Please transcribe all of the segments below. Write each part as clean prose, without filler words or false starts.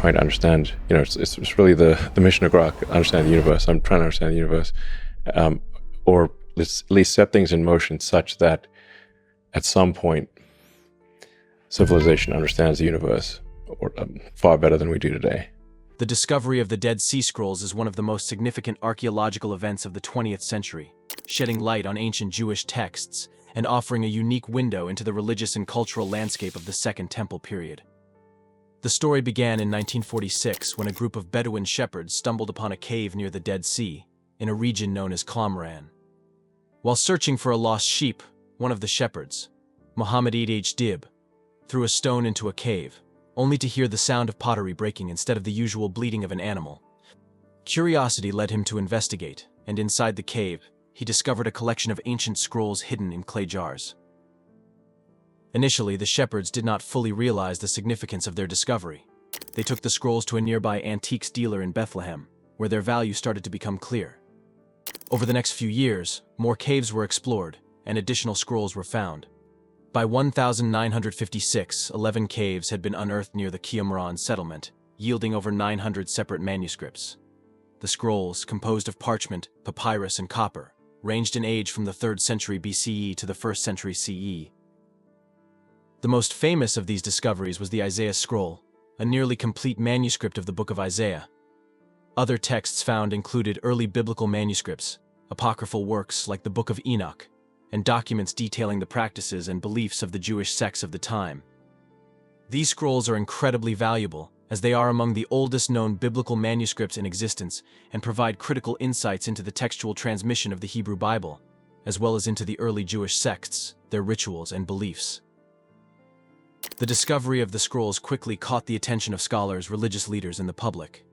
trying to understand, it's really the mission of Grok, understand the universe. I'm trying to understand the universe, or let's at least set things in motion such that at some point civilization understands the universe or far better than we do today. The discovery of the Dead Sea Scrolls is one of the most significant archaeological events of the 20th century, shedding light on ancient Jewish texts and offering a unique window into the religious and cultural landscape of the Second Temple period. The story began in 1946 when a group of Bedouin shepherds stumbled upon a cave near the Dead Sea, in a region known as Qumran. While searching for a lost sheep, one of the shepherds, Muhammad edh-Dhib, threw a stone into a cave, only to hear the sound of pottery breaking instead of the usual bleating of an animal. Curiosity led him to investigate, and inside the cave, he discovered a collection of ancient scrolls hidden in clay jars. Initially, the shepherds did not fully realize the significance of their discovery. They took the scrolls to a nearby antiques dealer in Bethlehem, where their value started to become clear. Over the next few years, more caves were explored, and additional scrolls were found. By 1956, 11 caves had been unearthed near the Qumran settlement, yielding over 900 separate manuscripts. The scrolls, composed of parchment, papyrus, and copper, ranged in age from the 3rd century BCE to the 1st century CE. The most famous of these discoveries was the Isaiah scroll, a nearly complete manuscript of the Book of Isaiah. Other texts found included early biblical manuscripts, apocryphal works like the Book of Enoch, and documents detailing the practices and beliefs of the Jewish sects of the time. These scrolls are incredibly valuable, as they are among the oldest known biblical manuscripts in existence and provide critical insights into the textual transmission of the Hebrew Bible, as well as into the early Jewish sects, their rituals and beliefs. The discovery of the scrolls quickly caught the attention of scholars, religious leaders, and the public.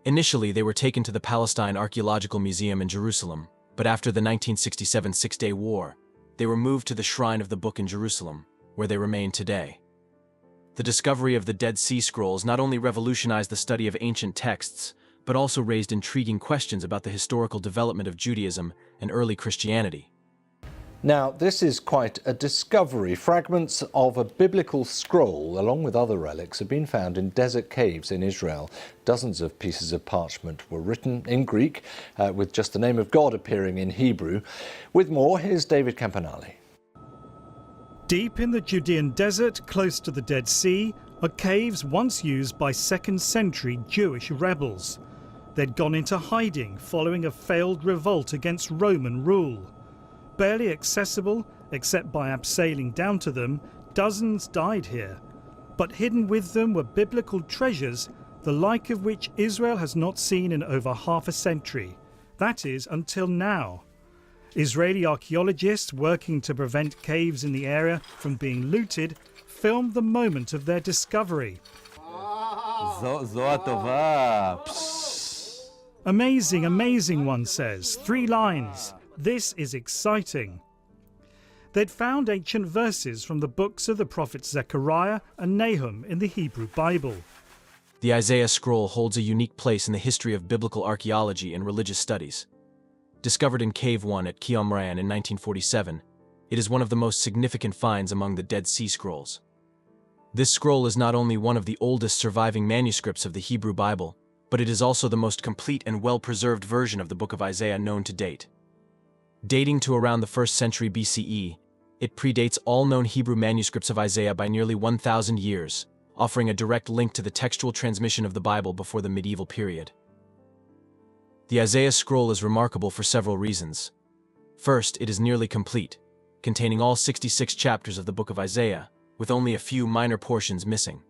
Initially, they were taken to the Palestine Archaeological Museum in Jerusalem, but after the 1967 Six-Day War, they were moved to the Shrine of the Book in Jerusalem, where they remain today. The discovery of the Dead Sea Scrolls not only revolutionized the study of ancient texts, but also raised intriguing questions about the historical development of Judaism and early Christianity. Now, this is quite a discovery. Fragments of a biblical scroll, along with other relics, have been found in desert caves in Israel. Dozens of pieces of parchment were written in Greek, with just the name of God appearing in Hebrew. With more, here's David Campanale. Deep in the Judean desert, close to the Dead Sea, are caves once used by 2nd century Jewish rebels. They'd gone into hiding following a failed revolt against Roman rule. Barely accessible, except by abseiling down to them, dozens died here. But hidden with them were biblical treasures, the like of which Israel has not seen in over half a century. That is, until now. Israeli archaeologists working to prevent caves in the area from being looted filmed the moment of their discovery. Amazing, amazing, one says. 3 lines. This is exciting. They'd found ancient verses from the books of the prophets Zechariah and Nahum in the Hebrew Bible. The Isaiah scroll holds a unique place in the history of biblical archaeology and religious studies. Discovered in Cave 1 at Qumran in 1947, it is one of the most significant finds among the Dead Sea Scrolls. This scroll is not only one of the oldest surviving manuscripts of the Hebrew Bible, but it is also the most complete and well-preserved version of the Book of Isaiah known to date. Dating to around the 1st century BCE, it predates all known Hebrew manuscripts of Isaiah by nearly 1,000 years, offering a direct link to the textual transmission of the Bible before the medieval period. The Isaiah scroll is remarkable for several reasons. First, it is nearly complete, containing all 66 chapters of the Book of Isaiah, with only a few minor portions missing.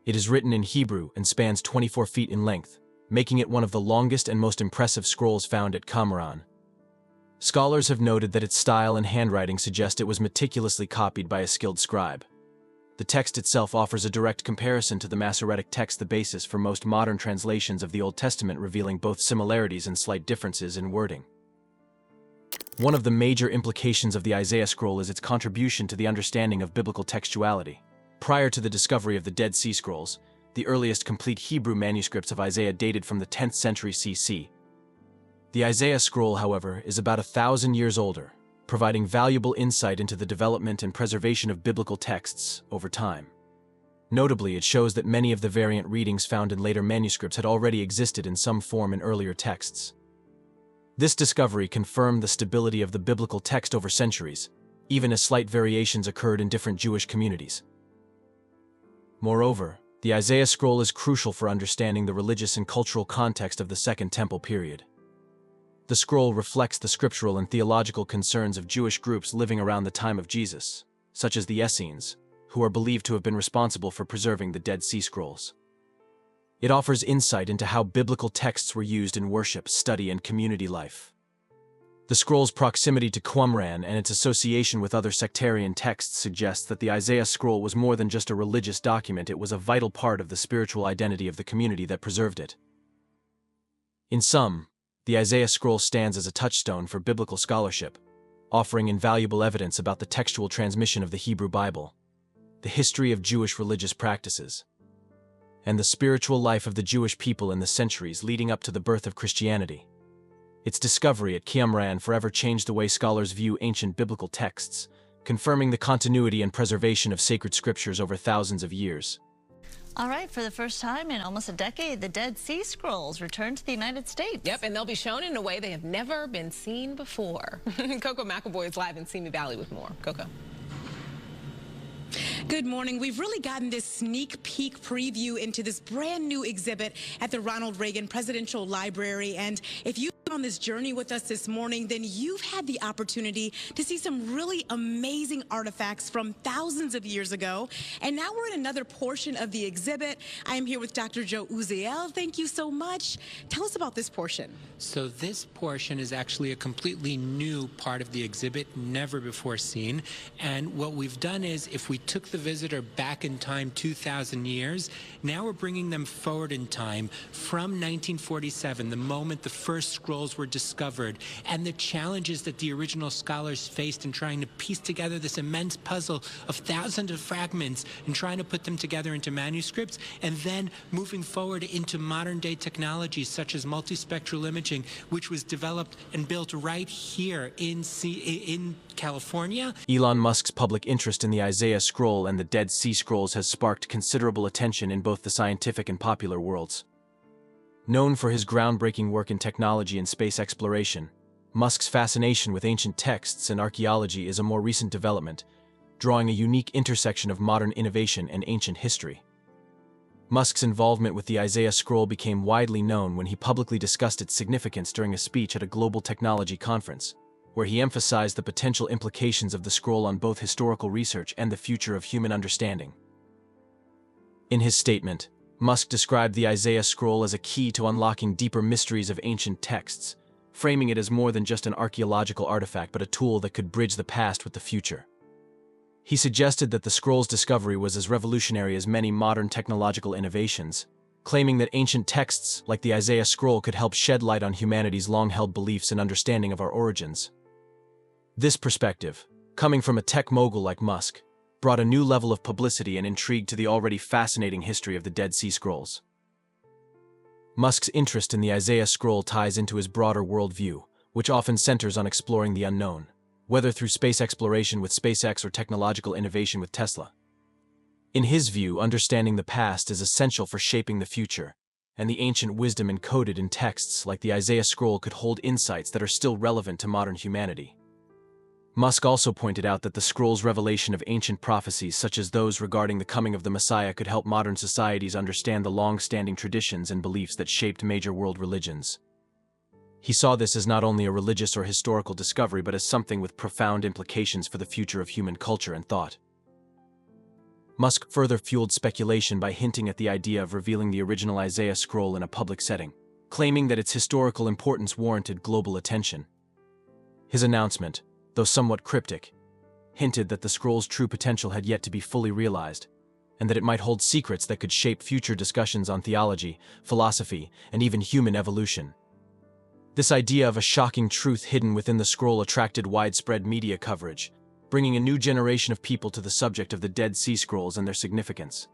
It is written in Hebrew and spans 24 feet in length, making it one of the longest and most impressive scrolls found at Qumran. Scholars have noted that its style and handwriting suggest it was meticulously copied by a skilled scribe. The text itself offers a direct comparison to the Masoretic text, the basis for most modern translations of the Old Testament, revealing both similarities and slight differences in wording. One of the major implications of the Isaiah scroll is its contribution to the understanding of biblical textuality. Prior to the discovery of the Dead Sea Scrolls, the earliest complete Hebrew manuscripts of Isaiah dated from the 10th century CC. The Isaiah scroll, however, is about 1,000 years older, providing valuable insight into the development and preservation of biblical texts over time. Notably, it shows that many of the variant readings found in later manuscripts had already existed in some form in earlier texts. This discovery confirmed the stability of the biblical text over centuries, even as slight variations occurred in different Jewish communities. Moreover, the Isaiah scroll is crucial for understanding the religious and cultural context of the Second Temple period. The scroll reflects the scriptural and theological concerns of Jewish groups living around the time of Jesus, such as the Essenes, who are believed to have been responsible for preserving the Dead Sea Scrolls. It offers insight into how biblical texts were used in worship, study, and community life. The scroll's proximity to Qumran and its association with other sectarian texts suggests that the Isaiah scroll was more than just a religious document, it was a vital part of the spiritual identity of the community that preserved it. In sum, the Isaiah scroll stands as a touchstone for biblical scholarship, offering invaluable evidence about the textual transmission of the Hebrew Bible, the history of Jewish religious practices, and the spiritual life of the Jewish people in the centuries leading up to the birth of Christianity. Its discovery at Qumran forever changed the way scholars view ancient biblical texts, confirming the continuity and preservation of sacred scriptures over thousands of years. All right, for the first time in almost a decade, the Dead Sea Scrolls returned to the United States. Yep, and they'll be shown in a way they have never been seen before. Coco McAvoy is live in Simi Valley with more. Coco. Good morning. We've really gotten this sneak peek preview into this brand new exhibit at the Ronald Reagan Presidential Library. And if you've been on this journey with us this morning, then you've had the opportunity to see some really amazing artifacts from thousands of years ago. And now we're in another portion of the exhibit. I am here with Dr. Joe Uziel. Thank you so much. Tell us about this portion. So this portion is actually a completely new part of the exhibit, never before seen. And what we've done is, if we took the visitor back in time 2,000 years, now we're bringing them forward in time from 1947, the moment the first scrolls were discovered, and the challenges that the original scholars faced in trying to piece together this immense puzzle of thousands of fragments and trying to put them together into manuscripts, and then moving forward into modern-day technologies such as multispectral imaging, which was developed and built right here in California. Elon Musk's public interest in the Isaiah scroll and the Dead Sea Scrolls has sparked considerable attention in both the scientific and popular worlds. Known for his groundbreaking work in technology and space exploration, Musk's fascination with ancient texts and archaeology is a more recent development, drawing a unique intersection of modern innovation and ancient history. Musk's involvement with the Isaiah scroll became widely known when he publicly discussed its significance during a speech at a global technology conference, where he emphasized the potential implications of the scroll on both historical research and the future of human understanding. In his statement, Musk described the Isaiah scroll as a key to unlocking deeper mysteries of ancient texts, framing it as more than just an archaeological artifact but a tool that could bridge the past with the future. He suggested that the scroll's discovery was as revolutionary as many modern technological innovations, claiming that ancient texts like the Isaiah scroll could help shed light on humanity's long-held beliefs and understanding of our origins. This perspective, coming from a tech mogul like Musk, brought a new level of publicity and intrigue to the already fascinating history of the Dead Sea Scrolls. Musk's interest in the Isaiah scroll ties into his broader worldview, which often centers on exploring the unknown, whether through space exploration with SpaceX or technological innovation with Tesla. In his view, understanding the past is essential for shaping the future, and the ancient wisdom encoded in texts like the Isaiah scroll could hold insights that are still relevant to modern humanity. Musk also pointed out that the scroll's revelation of ancient prophecies such as those regarding the coming of the Messiah could help modern societies understand the long-standing traditions and beliefs that shaped major world religions. He saw this as not only a religious or historical discovery but as something with profound implications for the future of human culture and thought. Musk further fueled speculation by hinting at the idea of revealing the original Isaiah scroll in a public setting, claiming that its historical importance warranted global attention. His announcement, though somewhat cryptic, hinted that the scroll's true potential had yet to be fully realized, and that it might hold secrets that could shape future discussions on theology, philosophy, and even human evolution. This idea of a shocking truth hidden within the scroll attracted widespread media coverage, bringing a new generation of people to the subject of the Dead Sea Scrolls and their significance.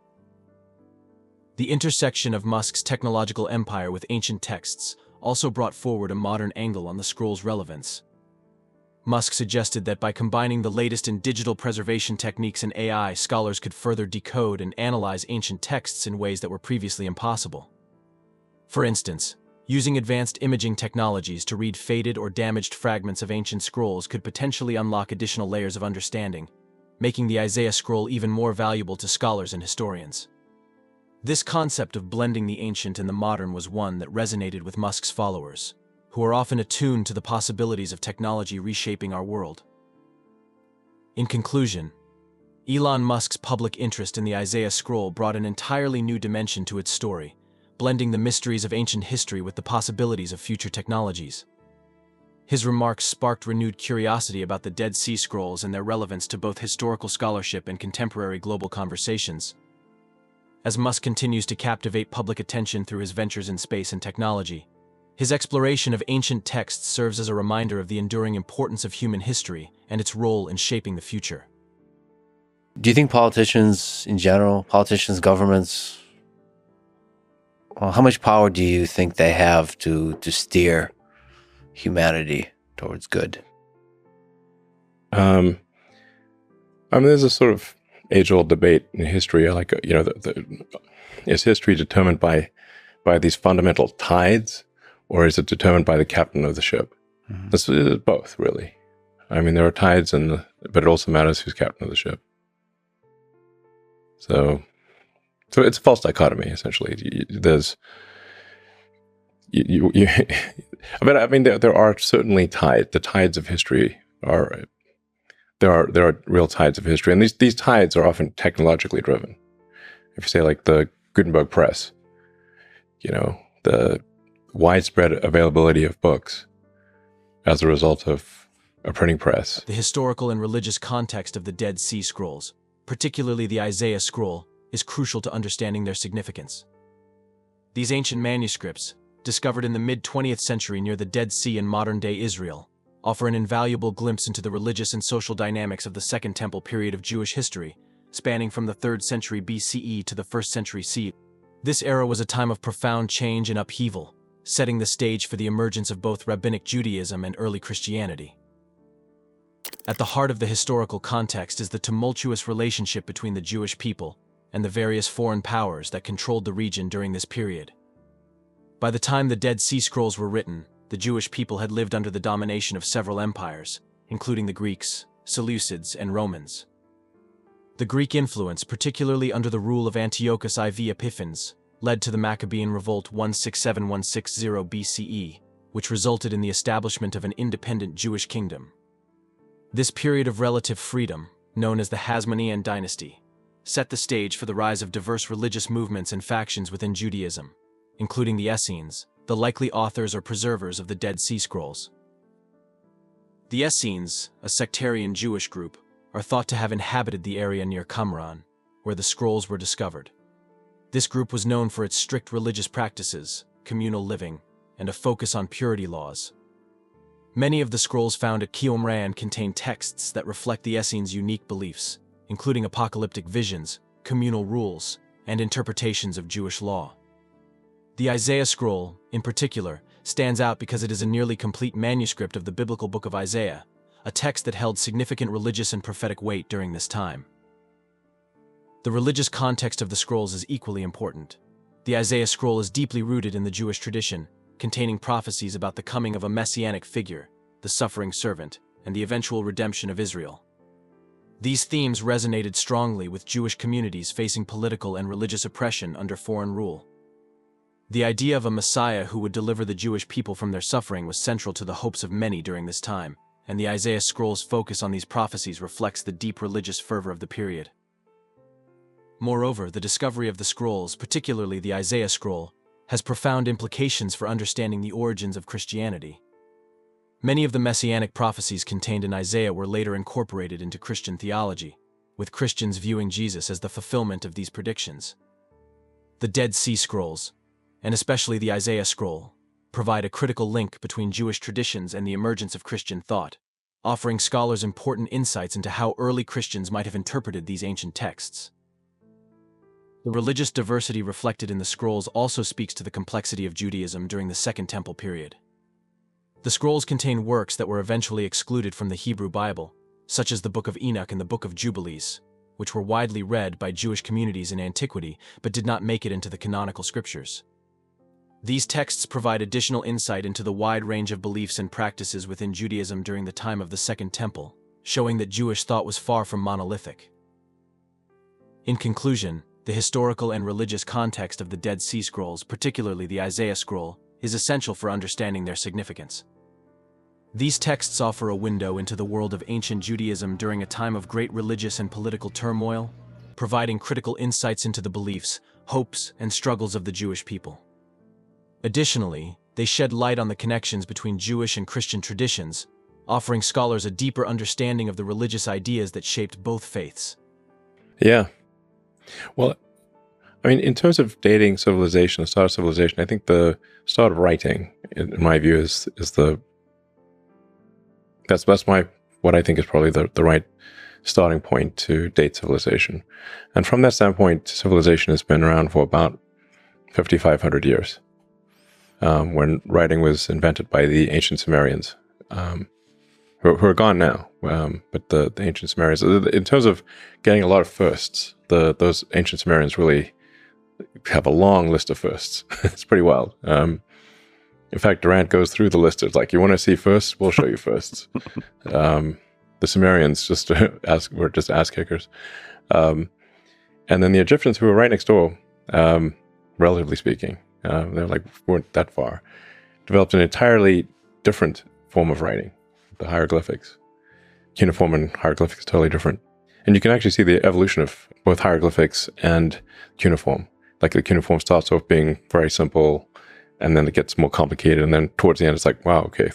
The intersection of Musk's technological empire with ancient texts also brought forward a modern angle on the scroll's relevance. Musk suggested that by combining the latest in digital preservation techniques and AI, scholars could further decode and analyze ancient texts in ways that were previously impossible. For instance, using advanced imaging technologies to read faded or damaged fragments of ancient scrolls could potentially unlock additional layers of understanding, making the Isaiah scroll even more valuable to scholars and historians. This concept of blending the ancient and the modern was one that resonated with Musk's followers, who are often attuned to the possibilities of technology reshaping our world. In conclusion, Elon Musk's public interest in the Isaiah scroll brought an entirely new dimension to its story, blending the mysteries of ancient history with the possibilities of future technologies. His remarks sparked renewed curiosity about the Dead Sea Scrolls and their relevance to both historical scholarship and contemporary global conversations. As Musk continues to captivate public attention through his ventures in space and technology, his exploration of ancient texts serves as a reminder of the enduring importance of human history and its role in shaping the future. Do you think politicians in general, politicians, governments, how much power do you think they have to steer humanity towards good? There's a sort of age-old debate in history. Like, is history determined by these fundamental tides, or is it determined by the captain of the ship? Mm-hmm. This is both, really. There are tides, but it also matters who's captain of the ship. So it's a false dichotomy, essentially. There are certainly tides. The tides of history there are real tides of history, and these tides are often technologically driven. If you say, like, the Gutenberg press, the widespread availability of books as a result of a printing press. The historical and religious context of the Dead Sea Scrolls, particularly the Isaiah scroll, is crucial to understanding their significance. These ancient manuscripts, discovered in the mid-20th century near the Dead Sea in modern-day Israel, offer an invaluable glimpse into the religious and social dynamics of the Second Temple period of Jewish history, spanning from the 3rd century BCE to the 1st century CE. This era was a time of profound change and upheaval, setting the stage for the emergence of both Rabbinic Judaism and early Christianity. At the heart of the historical context is the tumultuous relationship between the Jewish people and the various foreign powers that controlled the region during this period. By the time the Dead Sea Scrolls were written, the Jewish people had lived under the domination of several empires, including the Greeks, Seleucids, and Romans. The Greek influence, particularly under the rule of Antiochus IV Epiphanes, led to the Maccabean Revolt 167–160 BCE, which resulted in the establishment of an independent Jewish kingdom. This period of relative freedom, known as the Hasmonean dynasty, set the stage for the rise of diverse religious movements and factions within Judaism, including the Essenes, the likely authors or preservers of the Dead Sea Scrolls. The Essenes, a sectarian Jewish group, are thought to have inhabited the area near Qumran, where the scrolls were discovered. This group was known for its strict religious practices, communal living, and a focus on purity laws. Many of the scrolls found at Qumran contain texts that reflect the Essenes' unique beliefs, including apocalyptic visions, communal rules, and interpretations of Jewish law. The Isaiah scroll, in particular, stands out because it is a nearly complete manuscript of the biblical book of Isaiah, a text that held significant religious and prophetic weight during this time. The religious context of the scrolls is equally important. The Isaiah scroll is deeply rooted in the Jewish tradition, containing prophecies about the coming of a messianic figure, the suffering servant, and the eventual redemption of Israel. These themes resonated strongly with Jewish communities facing political and religious oppression under foreign rule. The idea of a Messiah who would deliver the Jewish people from their suffering was central to the hopes of many during this time, and the Isaiah scroll's focus on these prophecies reflects the deep religious fervor of the period. Moreover, the discovery of the scrolls, particularly the Isaiah scroll, has profound implications for understanding the origins of Christianity. Many of the messianic prophecies contained in Isaiah were later incorporated into Christian theology, with Christians viewing Jesus as the fulfillment of these predictions. The Dead Sea Scrolls, and especially the Isaiah scroll, provide a critical link between Jewish traditions and the emergence of Christian thought, offering scholars important insights into how early Christians might have interpreted these ancient texts. The religious diversity reflected in the scrolls also speaks to the complexity of Judaism during the Second Temple period. The scrolls contain works that were eventually excluded from the Hebrew Bible, such as the Book of Enoch and the Book of Jubilees, which were widely read by Jewish communities in antiquity but did not make it into the canonical scriptures. These texts provide additional insight into the wide range of beliefs and practices within Judaism during the time of the Second Temple, showing that Jewish thought was far from monolithic. In conclusion, the historical and religious context of the Dead Sea Scrolls, particularly the Isaiah scroll, is essential for understanding their significance. These texts offer a window into the world of ancient Judaism during a time of great religious and political turmoil, providing critical insights into the beliefs, hopes, and struggles of the Jewish people. Additionally, they shed light on the connections between Jewish and Christian traditions, offering scholars a deeper understanding of the religious ideas that shaped both faiths. Yeah. Well, I mean, in terms of dating civilization, the start of civilization, I think the start of writing, in my view, is what I think is probably the right starting point to date civilization. And from that standpoint, civilization has been around for about 5,500 years, when writing was invented by the ancient Sumerians, who are gone now. But the ancient Sumerians, in terms of getting a lot of firsts, those ancient Sumerians really have a long list of firsts. It's pretty wild. In fact, Durant goes through the list. It's like, you want to see firsts? We'll show you firsts. The Sumerians were just ass kickers. And then the Egyptians, who were right next door, relatively speaking, weren't that far, developed an entirely different form of writing, the hieroglyphics. Cuneiform and hieroglyphics are totally different. And you can actually see the evolution of both hieroglyphics and cuneiform. Like, the cuneiform starts off being very simple, and then it gets more complicated, and then towards the end it's like, wow, okay,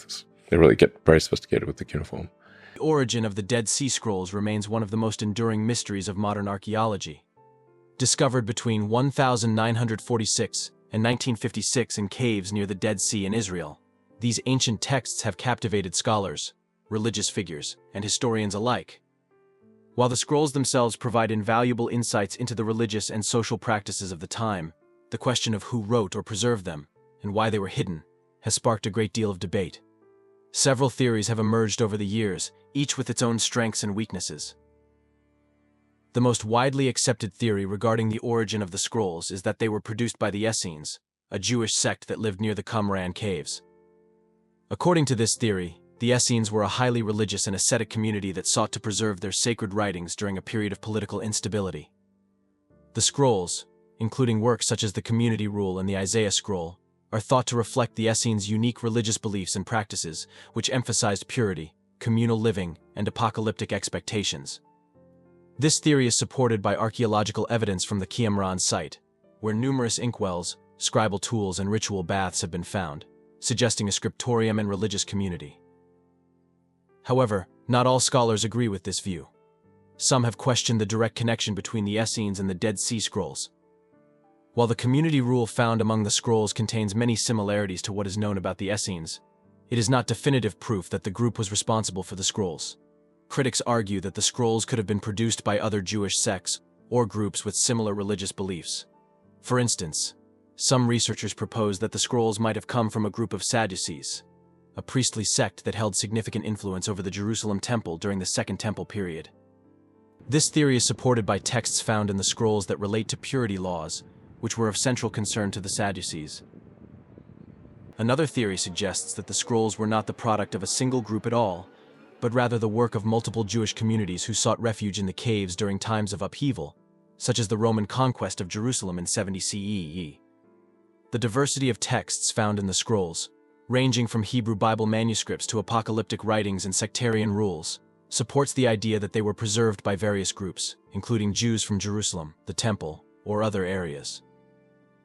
they really get very sophisticated with the cuneiform. The origin of the Dead Sea Scrolls remains one of the most enduring mysteries of modern archaeology. Discovered between 1946 and 1956 in caves near the Dead Sea in Israel, these ancient texts have captivated scholars, religious figures, and historians alike. While the scrolls themselves provide invaluable insights into the religious and social practices of the time, the question of who wrote or preserved them, and why they were hidden, has sparked a great deal of debate. Several theories have emerged over the years, each with its own strengths and weaknesses. The most widely accepted theory regarding the origin of the scrolls is that they were produced by the Essenes, a Jewish sect that lived near the Qumran caves. According to this theory, the Essenes were a highly religious and ascetic community that sought to preserve their sacred writings during a period of political instability. The scrolls, including works such as the Community Rule and the Isaiah Scroll, are thought to reflect the Essenes' unique religious beliefs and practices, which emphasized purity, communal living, and apocalyptic expectations. This theory is supported by archaeological evidence from the Qumran site, where numerous inkwells, scribal tools, and ritual baths have been found, suggesting a scriptorium and religious community. However, not all scholars agree with this view. Some have questioned the direct connection between the Essenes and the Dead Sea Scrolls. While the community rule found among the scrolls contains many similarities to what is known about the Essenes, it is not definitive proof that the group was responsible for the scrolls. Critics argue that the scrolls could have been produced by other Jewish sects or groups with similar religious beliefs. For instance, some researchers propose that the scrolls might have come from a group of Sadducees, a priestly sect that held significant influence over the Jerusalem temple during the Second Temple period. This theory is supported by texts found in the scrolls that relate to purity laws, which were of central concern to the Sadducees. Another theory suggests that the scrolls were not the product of a single group at all, but rather the work of multiple Jewish communities who sought refuge in the caves during times of upheaval, such as the Roman conquest of Jerusalem in 70 CE. The diversity of texts found in the scrolls, ranging from Hebrew Bible manuscripts to apocalyptic writings and sectarian rules, supports the idea that they were preserved by various groups, including Jews from Jerusalem, the Temple, or other areas.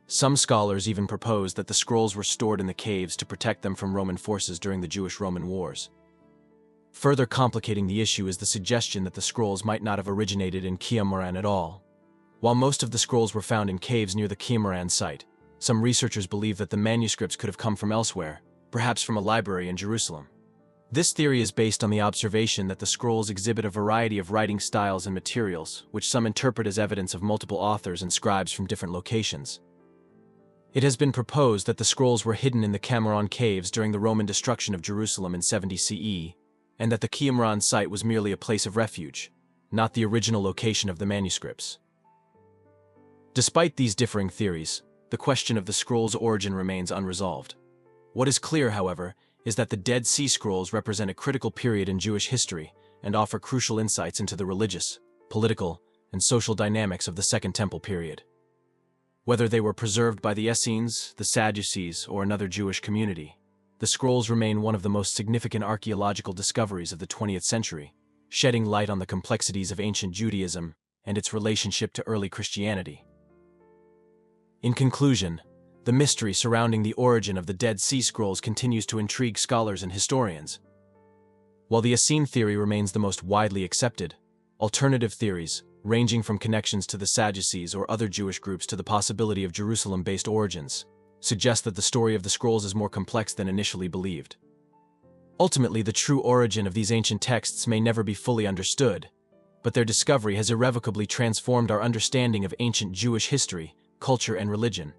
Some scholars even propose that the scrolls were stored in the caves to protect them from Roman forces during the Jewish-Roman Wars. Further complicating the issue is the suggestion that the scrolls might not have originated in Qumran at all. While most of the scrolls were found in caves near the Qumran site, some researchers believe that the manuscripts could have come from elsewhere, perhaps from a library in Jerusalem. This theory is based on the observation that the scrolls exhibit a variety of writing styles and materials, which some interpret as evidence of multiple authors and scribes from different locations. It has been proposed that the scrolls were hidden in the Qumran caves during the Roman destruction of Jerusalem in 70 CE, and that the Qumran site was merely a place of refuge, not the original location of the manuscripts. Despite these differing theories, the question of the scrolls' origin remains unresolved. What is clear, however, is that the Dead Sea Scrolls represent a critical period in Jewish history and offer crucial insights into the religious, political, and social dynamics of the Second Temple period. Whether they were preserved by the Essenes, the Sadducees, or another Jewish community, the scrolls remain one of the most significant archaeological discoveries of the 20th century, shedding light on the complexities of ancient Judaism and its relationship to early Christianity. In conclusion, the mystery surrounding the origin of the Dead Sea Scrolls continues to intrigue scholars and historians. While the Essene theory remains the most widely accepted, alternative theories, ranging from connections to the Sadducees or other Jewish groups to the possibility of Jerusalem-based origins, suggest that the story of the scrolls is more complex than initially believed. Ultimately, the true origin of these ancient texts may never be fully understood, but their discovery has irrevocably transformed our understanding of ancient Jewish history, culture, and religion.